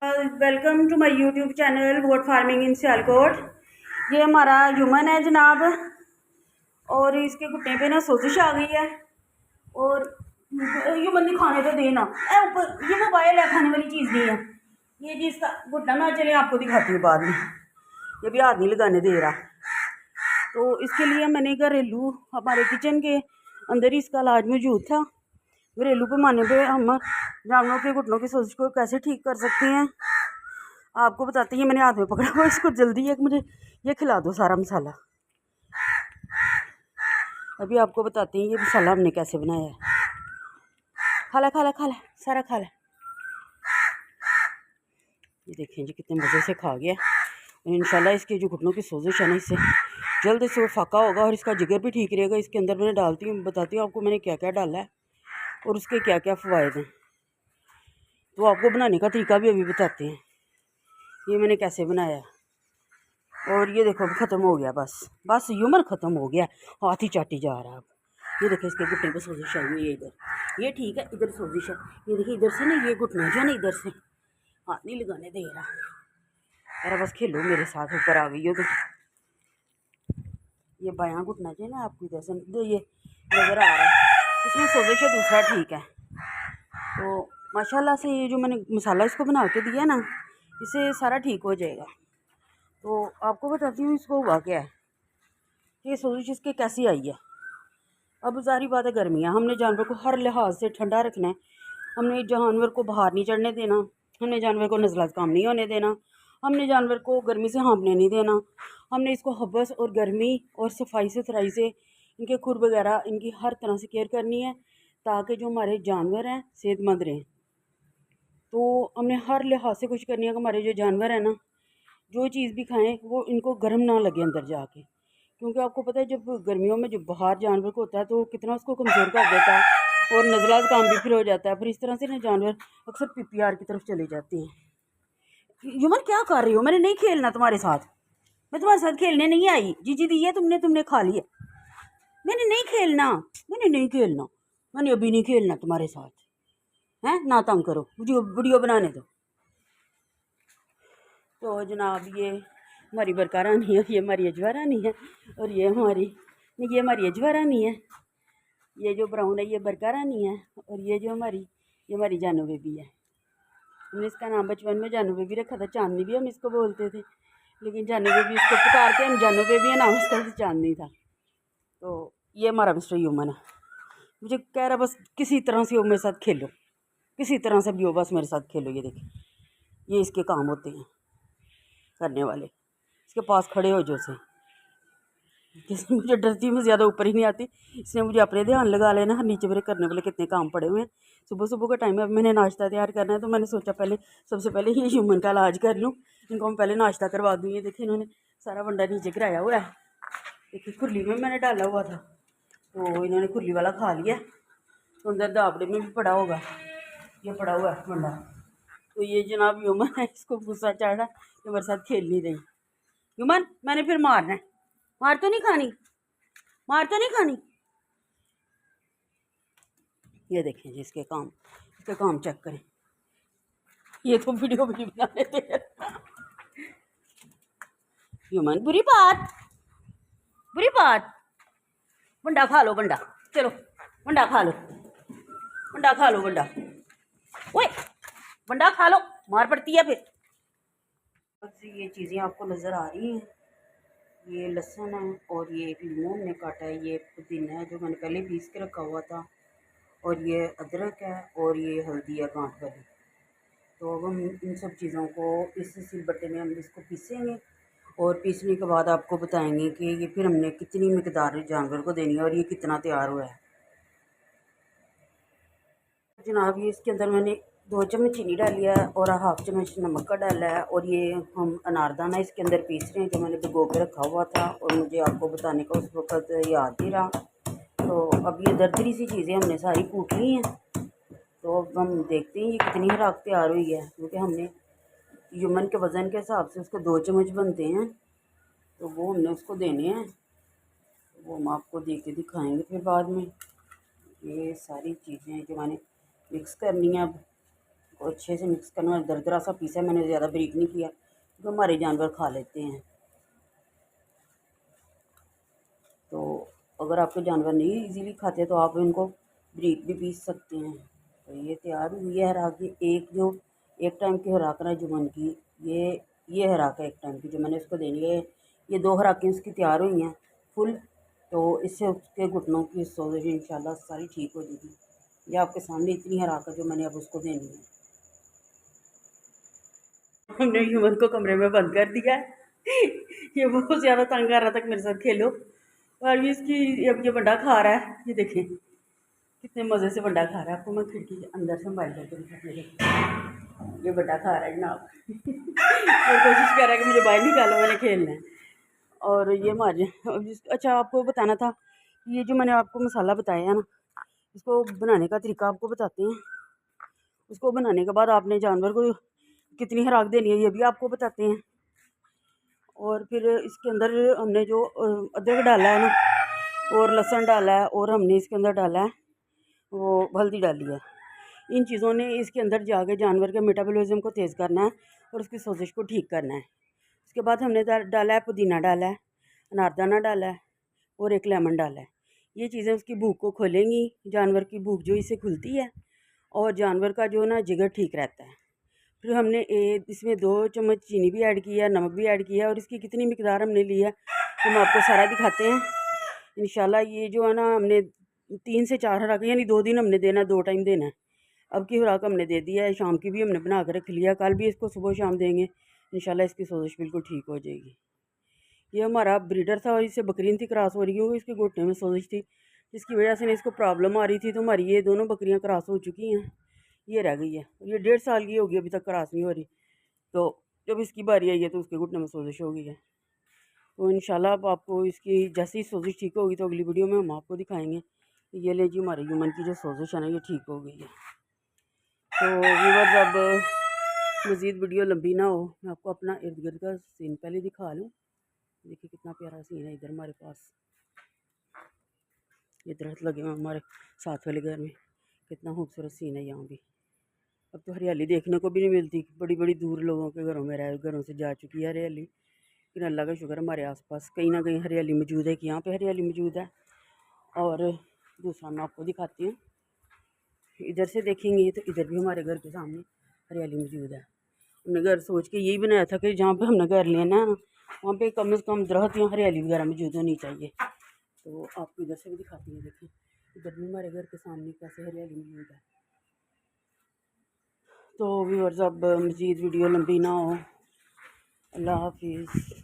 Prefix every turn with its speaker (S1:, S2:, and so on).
S1: Welcome to my YouTube channel goat farming in Sialkot. ये हमारा human है जनाब, और इसके घुटने पे ना सोजिश आ गई है। और ह्यूमन ने खाने तो देना ऊपर, ये मोबाइल है, खाने वाली चीज़ नहीं है। ये जी इसका घुटना मैं चले आपको दिखाती हूँ बाद में। ये भी हाथ नहीं लगाने दे रहा, तो इसके लिए मैंने घरेलू हमारे किचन के अंदर ही इसका इलाज मौजूद था। घरेलू पैमाने पे हम जानवरों के घुटनों की सोजिश को कैसे ठीक कर सकते हैं आपको बताते हैं। मैंने हाथ में पकड़ा हुआ, इसको जल्दी है कि मुझे ये खिला दो सारा मसाला। अभी आपको बताते हैं ये मसाला हमने कैसे बनाया है। खा ला सारा खा ला। ये देखें जी कितने मज़े से खा गया। इंशाल्लाह इसके जो घुटनों की सोजिश है ना, इससे जल्द से वो फाका होगा और इसका जिगर भी ठीक रहेगा। इसके अंदर मैंने डालती हूँ, बताती हूँ आपको मैंने क्या क्या डाला है और उसके क्या क्या फ़वाइद हैं। तो आपको बनाने का तरीका भी अभी बताते हैं ये मैंने कैसे बनाया। और ये देखो अब ख़त्म हो गया, बस ह्यूमन ख़त्म हो गया, हाथ ही चाटी जा रहा है। अब ये देखो इसके घुटने पर सोजिश आई हुई है, इधर ये ठीक है, इधर सोजिश है। ये देखिए इधर से ना ये घुटना जो है ना, इधर से हाथ नहीं लगाने दे रहा। अरे बस खेलो मेरे साथ, ऊपर आ गई हो तो। ये बायां घुटना जो है ना आपको इधर से ये नज़र आ रहा है, इसमें सोजिश है, दूसरा ठीक है। तो माशाल्लाह से ये जो मैंने मसाला इसको बना के दिया ना, इससे सारा ठीक हो जाएगा। तो आपको बताती हूँ इसको हुआ क्या है, ये सोजिश इसके कैसी आई है। अब सारी बात है गर्मियाँ, हमने जानवर को हर लिहाज से ठंडा रखना है। हमने जानवर को बाहर नहीं चढ़ने देना, हमने जानवर को नज़ला काम नहीं होने देना, हमने जानवर को गर्मी से हाँपने नहीं देना। हमने इसको हब्बस और गर्मी और सफाई सुथराई से इनके खुर वगैरह इनकी हर तरह से केयर करनी है, ताकि जो हमारे जानवर हैं सेहतमंद रहें। तो हमने हर लिहाज से कोशिश करनी है कि हमारे जो जानवर हैं ना, जो चीज़ भी खाएं वो इनको गर्म ना लगे अंदर जाके। क्योंकि आपको पता है जब गर्मियों में जब बाहर जानवर को होता है तो कितना उसको कमज़ोर कर देता है और नज़ला काम भी फिर हो जाता है। फिर इस तरह से ना जानवर अक्सर पीपीआर की तरफ चले जाते हैं। ह्यूमन क्या कर रही हो, मैंने नहीं खेलना तुम्हारे साथ, मैं तुम्हारे साथ खेलने नहीं आई। जीजी दी है तुमने खा लिया, मैंने नहीं खेलना, मैंने अभी नहीं खेलना तुम्हारे साथ। हैं ना तंग करो, वीडियो बनाने दो। तो जनाब ये हमारी बरका रानी है, ये हमारी अजवा रानी है, और ये हमारी अजवा रानी है। ये जो ब्राउन है ये बरका रानी है, और ये हमारी जानू बेबी है। हमने इसका नाम बचपन में जानू बेबी रखा था, चांदनी भी हम इसको बोलते थे, लेकिन जानू बेबी इसको पुकारते हम जानू बेबी है, नाम इसका चांदनी था। तो ये हमारा मिस्टर ह्यूमन है, मुझे कह रहा बस किसी तरह से वो मेरे साथ खेलो, किसी तरह से भी हो बस मेरे साथ खेलो। ये देखिए ये इसके काम होते हैं करने वाले, इसके पास खड़े हो जो से। जैसे मुझे डरती मैं ज़्यादा ऊपर ही नहीं आती, इसने मुझे अपने ध्यान लगा लेना, नीचे मेरे करने वाले कितने काम पड़े हुए हैं। सुबह सुबह का टाइम है, अब मैंने नाश्ता तैयार करना है, तो मैंने सोचा सबसे पहले ये ह्यूमन का इलाज कर लूँ, इनको मैं पहले नाश्ता करवा दूँ। ये देखिए इन्होंने सारा बंडा नीचे गिराया हुआ है, देखिए खुरली में मैंने डाला हुआ था, तो इन्होंने खुरली वाला खा लिया, तो अंदर दाबड़े में भी पड़ा होगा, ये पड़ा हुआ है बंडा। तो ये जनाब ह्यूमन है, इसको गुस्सा चढ़ा कि मेरे साथ खेल नहीं रही। ह्यूमन मैंने फिर मारना है, मार तो नहीं खानी। ये देखें जी इसके काम चेक करें। ये तो वीडियो भी बना लेते हैं। ह्यूमन बुरी बात बंडा खा लो, बंडा चलो, बंडा खा लो ओए बंडा खा लो, मार पड़ती है फिर। ये चीज़ें आपको नज़र आ रही हैं, ये लहसुन है और ये लीमू हमने काटा है, ये पुदीना है जो मैंने पहले पीस के रखा हुआ था, और ये अदरक है और ये हल्दी है गांठ वाली। तो अब हम इन सब चीज़ों को इस सिलबट्टे में हम इसको पीसेंगे, और पीसने के बाद आपको बताएंगे कि ये फिर हमने कितनी मिकदार जानवर को देनी है और ये कितना तैयार हुआ है। जनाब ये इसके अंदर मैंने 2 चम्मच चीनी डाली है और 1/2 चम्मच नमक का डाला है, और ये हम अनारदाना इसके अंदर पीस रहे हैं जो मैंने भिगो के रखा हुआ था, और मुझे आपको बताने का उस वक्त याद नहीं रहा। तो अब ये दरदरी सी चीज़ें हमने सारी कूट ली हैं, तो अब हम देखते हैं ये कितनी हराक तैयार हुई है, क्योंकि हमने ह्यूमन के वज़न के हिसाब से उसके 2 चम्मच बनते हैं, तो वो हमने उसको देने हैं, वो हम आपको दे के दिखाएँगे फिर बाद में। ये सारी चीज़ें जो मैंने मिक्स करनी है, अब को अच्छे से मिक्स करना। दरदरा सा पीसा है, मैंने ज़्यादा बारीक नहीं किया क्योंकि हमारे जानवर खा लेते हैं। तो अगर आपके जानवर नहीं इजीली खाते तो आप इनको बारीक भी पीस सकते हैं। तो ये तैयार हुई है हरा की। एक टाइम की खुराक ना जुम्मन की, ये खुराक है एक टाइम की जो मैंने उसको देनी है। ये 2 खुराकें उसकी तैयार हुई हैं फुल। तो इससे उसके घुटनों की सोजिश इंशाल्लाह सारी ठीक हो जाएगी। ये आपके सामने इतनी खुराक है जो मैंने अब उसको देनी है। हमने ह्यूमन को कमरे में बंद कर दिया है। ये बहुत ज़्यादा तंग कर रहा था कि मेरे साथ खेलो। और भी इसकी अब ये बंडा खा रहा है, ये देखें कितने मज़े से बंडा खा रहा है। आपको मैं खिड़की के अंदर से मोबाइल करके दिखाती हूँ। ये बंडा खा रहा है जनाब। और कोशिश कर रहा है कि मुझे बाहर निकालो, मैंने खेलना है। और ये हमारे अच्छा आपको बताना था, ये जो मैंने आपको मसाला बताया है ना, इसको बनाने का तरीका आपको बताते हैं। उसको बनाने के बाद आपने जानवर को कितनी खुराक देनी है ये भी आपको बताते हैं। और फिर इसके अंदर हमने जो अदरक डाला है ना और लहसुन डाला है और हमने इसके अंदर डाला है वो हल्दी डाली है। इन चीज़ों ने इसके अंदर जाके जानवर के मेटाबॉलिज्म को तेज़ करना है और उसकी सोजिश को ठीक करना है। उसके बाद हमने डाला है पुदीना, डाला है अनारदाना, डाला है और एक लेमन डाला है। ये चीज़ें उसकी भूख को खोलेंगी, जानवर की भूख जो इससे खुलती है और जानवर का जो ना जिगर ठीक रहता है। फिर हमने इसमें 2 चम्मच चीनी भी ऐड किया, नमक भी ऐड किया और इसकी कितनी मिकदार हमने ली है हम आपको सारा दिखाते हैं इंशाल्लाह। ये जो है ना हमने 3 से 4 खुराक यानी 2 दिन हमने देना, 2 टाइम देना है। अब की खुराक हमने दे दिया है, शाम की भी हमने बना कर रख लिया, कल भी इसको सुबह शाम देंगे इंशाल्लाह। इसकी सोजिश बिल्कुल ठीक हो जाएगी। ये हमारा ब्रीडर था और इससे बकरियाँ थी क्रॉस हो रही क्योंकि इसके घुटने में सोजिश थी, जिसकी वजह से इसको प्रॉब्लम आ रही थी। तो हमारी ये दोनों बकरियाँ क्रॉस हो चुकी हैं, ये रह गई है। ये 1.5 साल की होगी, अभी तक क्रॉस नहीं हो रही। तो जब इसकी बारी आई है तो उसके घुटने में सोजिश हो गई है। तो इंशाल्लाह अब आपको इसकी जैसे ही सोजिश ठीक होगी तो अगली वीडियो में हम आपको दिखाएंगे। ये ले जी हमारे ह्यूमन की जो सोजिश है ना ये ठीक हो गई है। तो व्यूअर्स अब मज़ीद वीडियो लंबी ना हो, मैं आपको अपना इर्द गिर्द का सीन पहले दिखा लूँ। देखिए कितना प्यारा सीन है इधर हमारे पास। ये दरख्त लगे हुए हमारे साथ वाले घर में, कितना खूबसूरत सीन है यहाँ भी। अब तो हरियाली देखने को भी नहीं मिलती, बड़ी बड़ी दूर लोगों के घरों से जा चुकी है हरियाली। लेकिन अल्लाह का शुक्र हमारे आसपास कहीं ना कहीं हरियाली मौजूद है कि यहाँ पे हरियाली मौजूद है। और दूसरा मैं आपको दिखाती हूँ, इधर से देखेंगे तो इधर भी हमारे घर के सामने हरियाली मौजूद है। हमने घर सोच के यही बनाया था कि जहाँ पे हमने घर लेना है ना वहाँ पे कम से कम दरख्त या हरियाली वगैरह मौजूद होनी चाहिए। तो आपको इधर से भी दिखाती हूँ, देखिए इधर भी हमारे घर के सामने कैसे हरियाली मौजूद है। तो व्यूअर्स अब मज़ीद वीडियो लंबी ना हो, अल्लाह हाफिज़।